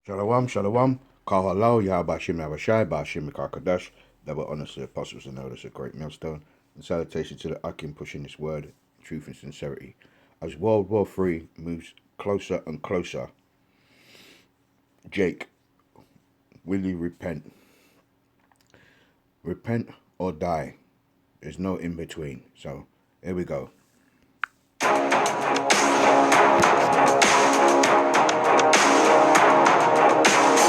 Shalom, shalom. Call halal, Yahabashim Abashai, Bashim Karkadash. Double honors to the apostles and elders, a great millstone. And salutation to the Akim pushing this word, truth and sincerity. As World War III moves closer and closer, Jake, will you repent? Repent or die. There's no in between. So, here we go.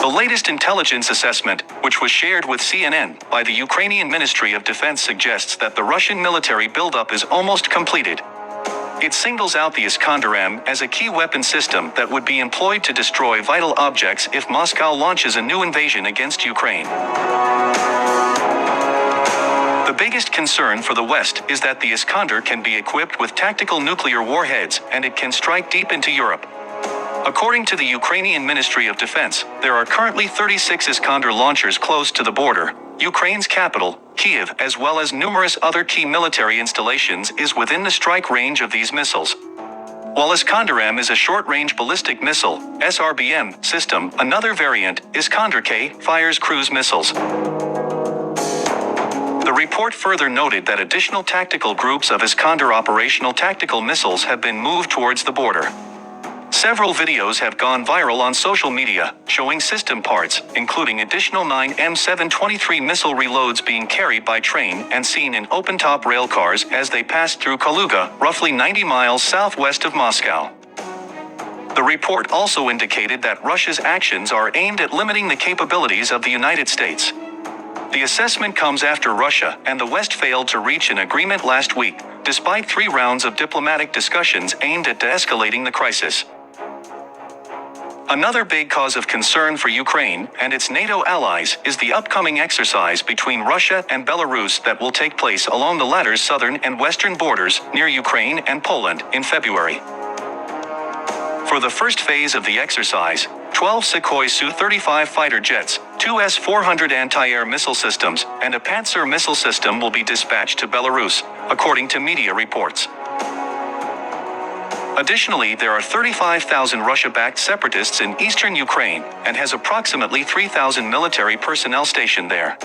The latest intelligence assessment, which was shared with CNN by the Ukrainian Ministry of Defense, suggests that the Russian military buildup is almost completed. It singles out the Iskander-M as a key weapon system that would be employed to destroy vital objects if Moscow launches a new invasion against Ukraine. The biggest concern for the West is that the Iskander can be equipped with tactical nuclear warheads and it can strike deep into Europe. According to the Ukrainian Ministry of Defense, there are currently 36 Iskander launchers close to the border. Ukraine's capital, Kiev, as well as numerous other key military installations, is within the strike range of these missiles. While Iskander-M is a short-range ballistic missile (SRBM) system, another variant, Iskander-K, fires cruise missiles. The report further noted that additional tactical groups of Iskander operational tactical missiles have been moved towards the border. Several videos have gone viral on social media, showing system parts, including additional 9 M723 missile reloads being carried by train and seen in open-top rail cars as they passed through Kaluga, roughly 90 miles southwest of Moscow. The report also indicated that Russia's actions are aimed at limiting the capabilities of the United States. The assessment comes after Russia and the West failed to reach an agreement last week, despite 3 rounds of diplomatic discussions aimed at de-escalating the crisis. Another big cause of concern for Ukraine and its NATO allies is the upcoming exercise between Russia and Belarus that will take place along the latter's southern and western borders near Ukraine and Poland in February. For the first phase of the exercise, 12 Sukhoi Su-35 fighter jets, 2 S-400 anti-air missile systems, and a Pantsir missile system will be dispatched to Belarus, according to media reports. Additionally, there are 35,000 Russia-backed separatists in eastern Ukraine and has approximately 3,000 military personnel stationed there.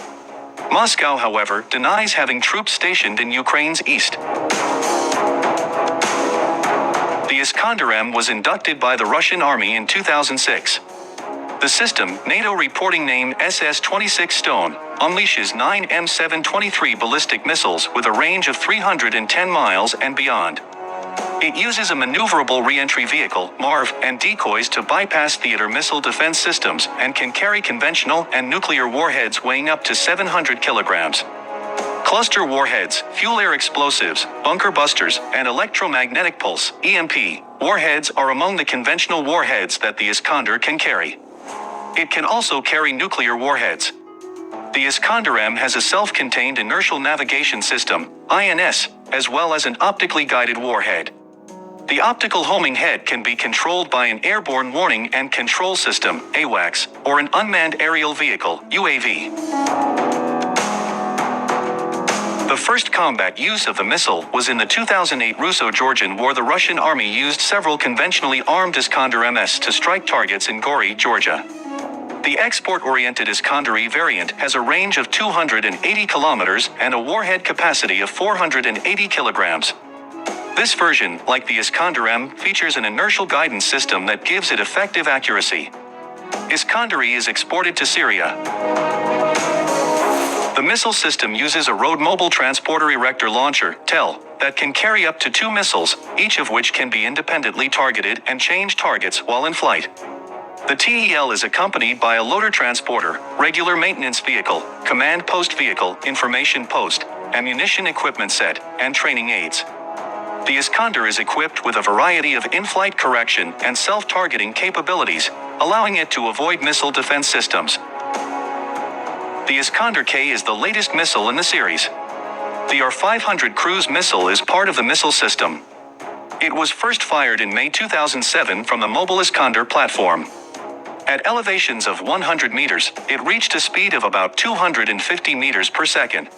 Moscow, however, denies having troops stationed in Ukraine's east. The Iskander-M was inducted by the Russian army in 2006. The system, NATO reporting name SS-26 Stone, unleashes 9 M723 ballistic missiles with a range of 310 miles and beyond. It uses a maneuverable re-entry vehicle, MARV, and decoys to bypass theater missile defense systems and can carry conventional and nuclear warheads weighing up to 700 kilograms. Cluster warheads, fuel-air explosives, bunker busters, and electromagnetic pulse (EMP) warheads are among the conventional warheads that the Iskander can carry. It can also carry nuclear warheads. The Iskander-M has a self-contained inertial navigation system, INS, as well as an optically guided warhead. The optical homing head can be controlled by an airborne warning and control system, AWACS, or an unmanned aerial vehicle, UAV. The first combat use of the missile was in the 2008 Russo-Georgian War. The Russian army used several conventionally armed Iskander-MS to strike targets in Gori, Georgia. The export-oriented Iskander-E variant has a range of 280 kilometers and a warhead capacity of 480 kilograms. This version, like the Iskander-M, features an inertial guidance system that gives it effective accuracy. Iskander-E is exported to Syria. The missile system uses a road mobile transporter erector launcher, TEL, that can carry up to 2 missiles, each of which can be independently targeted and change targets while in flight. The TEL is accompanied by a loader transporter, regular maintenance vehicle, command post vehicle, information post, ammunition equipment set, and training aids. The Iskander is equipped with a variety of in-flight correction and self-targeting capabilities, allowing it to avoid missile defense systems. The Iskander-K is the latest missile in the series. The R-500 cruise missile is part of the missile system. It was first fired in May 2007 from the mobile Iskander platform. At elevations of 100 meters, it reached a speed of about 250 meters per second.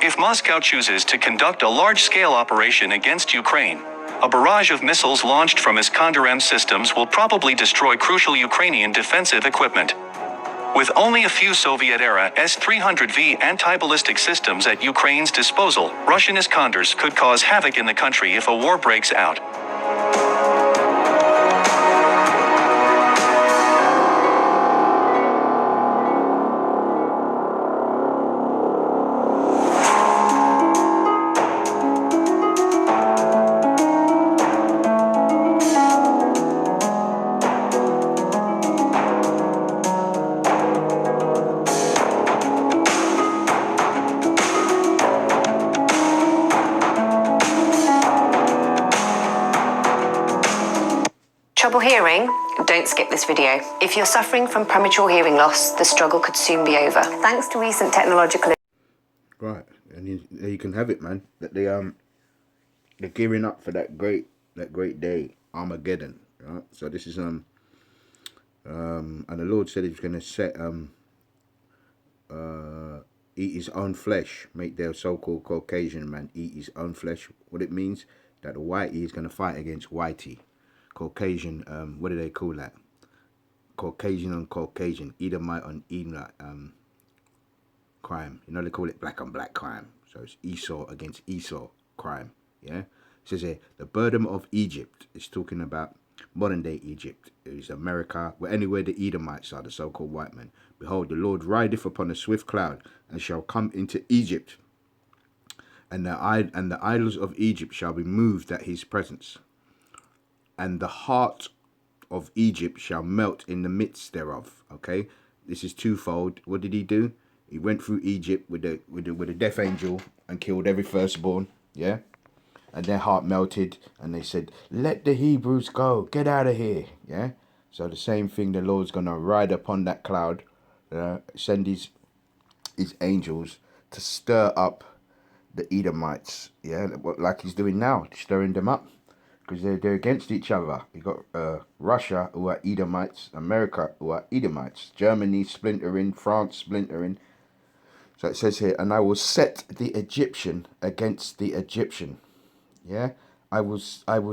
If Moscow chooses to conduct a large-scale operation against Ukraine, A barrage of missiles launched from Iskander-M systems will probably destroy crucial Ukrainian defensive equipment. With only a few Soviet-era S-300V anti-ballistic systems at Ukraine's disposal, Russian Iskanders could cause havoc in the country if a war breaks out. Trouble hearing? Don't skip this video. If you're suffering from premature hearing loss, the struggle could soon be over. Thanks to recent technological... Right, and there you can have it, man. That they're gearing up for that great day, Armageddon. Right? So this is and the Lord said He was going to set eat His own flesh, make their so-called Caucasian man eat his own flesh. What it means that the whitey is going to fight against whitey. Caucasian, what do they call that? Caucasian on Caucasian, Edomite on Edomite crime. You know, they call it black on black crime. So it's Esau against Esau crime. Yeah. It says here, the burden of Egypt is talking about modern day Egypt. It is America, where anywhere the Edomites are, the so-called white men. Behold, the Lord rideth upon a swift cloud, and shall come into Egypt, and the idols of Egypt shall be moved at his presence. And the heart of Egypt shall melt in the midst thereof. Okay, this is twofold. What did he do? He went through Egypt with a death angel and killed every firstborn. Yeah, and their heart melted, and they said, "Let the Hebrews go. Get out of here." Yeah. So the same thing. The Lord's gonna ride upon that cloud, send his angels to stir up the Edomites. Yeah, like He's doing now, stirring them up. Because they're against each other. You got Russia, who are Edomites, America, who are Edomites, Germany splintering, France splintering. So it says here, and I will set the Egyptian against the Egyptian. Yeah, I will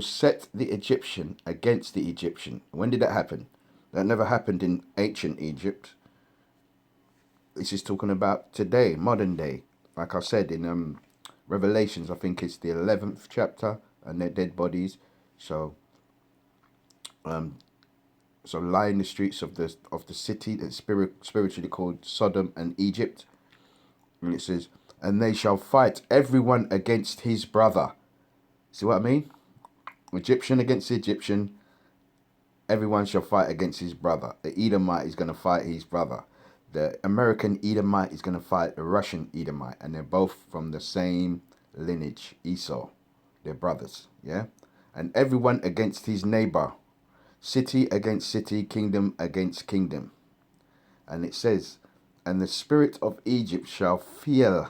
set the Egyptian against the Egyptian. When did that happen? That never happened in ancient Egypt. This is talking about today, modern day. Like I said in Revelations, I think it's the 11th chapter, and their dead bodies. So lie in the streets of the city that's spiritually called Sodom and Egypt. And it says, and they shall fight everyone against his brother. See what I mean? Egyptian against Egyptian. Everyone shall fight against his brother. The Edomite is going to fight his brother. The American Edomite is going to fight the Russian Edomite. And they're both from the same lineage, Esau. They're brothers, yeah? And everyone against his neighbor. City against city, kingdom against kingdom. And it says, and the spirit of Egypt shall fear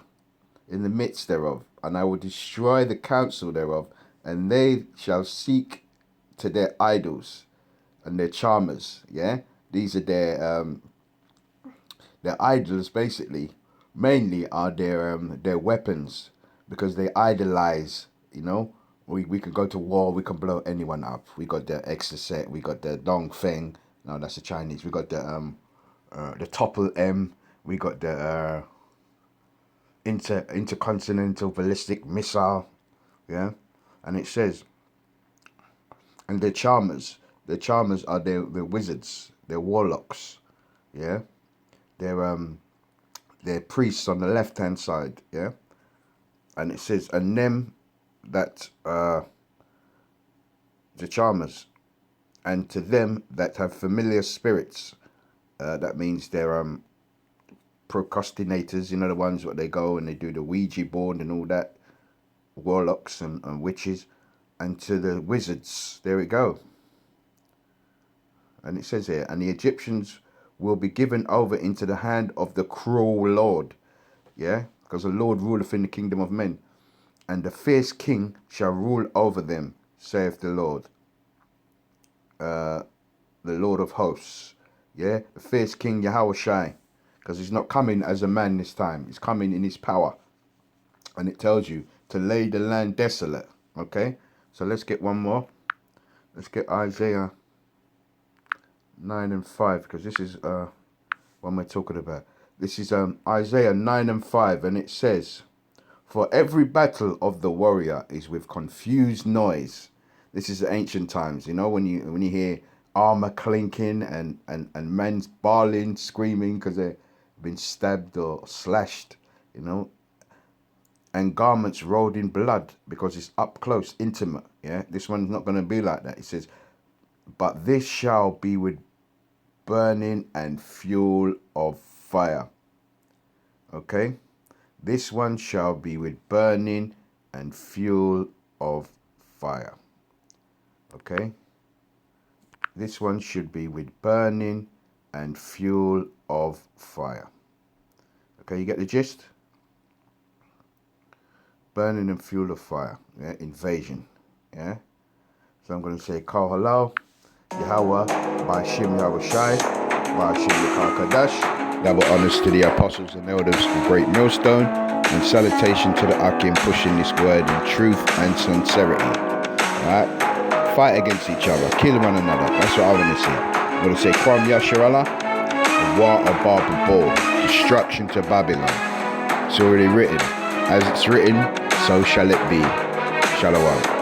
in the midst thereof, and I will destroy the counsel thereof, and they shall seek to their idols and their charmers. Yeah, these are their idols. Basically, mainly are their weapons, because they idolize. You know, we can go to war, we can blow anyone up. We got the Exocet, we got the Dongfeng. No, that's the Chinese. We got the Topple M. We got the intercontinental ballistic missile. Yeah, and it says, and the charmers are their wizards, they're warlocks. Yeah, they're priests on the left hand side. Yeah, and it says, and them that the charmers, and to them that have familiar spirits. That means they're procrastinators, you know, the ones what they go and they do the Ouija board and all that, warlocks and witches, and to the wizards. There we go. And it says here, and the Egyptians will be given over into the hand of the cruel Lord. Yeah, because the Lord ruleth in the kingdom of men, and the fierce king shall rule over them, saith the Lord. The Lord of hosts. Yeah, the fierce king Yahweh Shai. Because he's not coming as a man this time. He's coming in his power. And it tells you to lay the land desolate. Okay? So let's get one more. Let's get Isaiah 9 and 5, because this is what am I talking about? This is Isaiah 9 and 5, and it says, "For every battle of the warrior is with confused noise." This is ancient times, you know, when you hear armor clinking and men's bawling, screaming because they've been stabbed or slashed, you know, and garments rolled in blood because it's up close, intimate. Yeah, this one's not going to be like that. It says, "But this shall be with burning and fuel of fire." Okay, this one shall be with burning and fuel of fire. Okay, this one should be with burning and fuel of fire. Okay, you get the gist? Burning and fuel of fire. Yeah, invasion. Yeah. So I'm going to say Kal Halal, Yahweh, Bashim Yahweh Shai, Bashim Yahweh Kadash. Double honors to the apostles and elders of Great Millstone, and salutation to the Akim pushing this word in truth and sincerity. Alright? Fight against each other, kill one another. That's what I want to see. I'm going to say Kwam Yasharallah, War of Babel, destruction to Babylon. It's already written. As it's written, so shall it be. Shalom.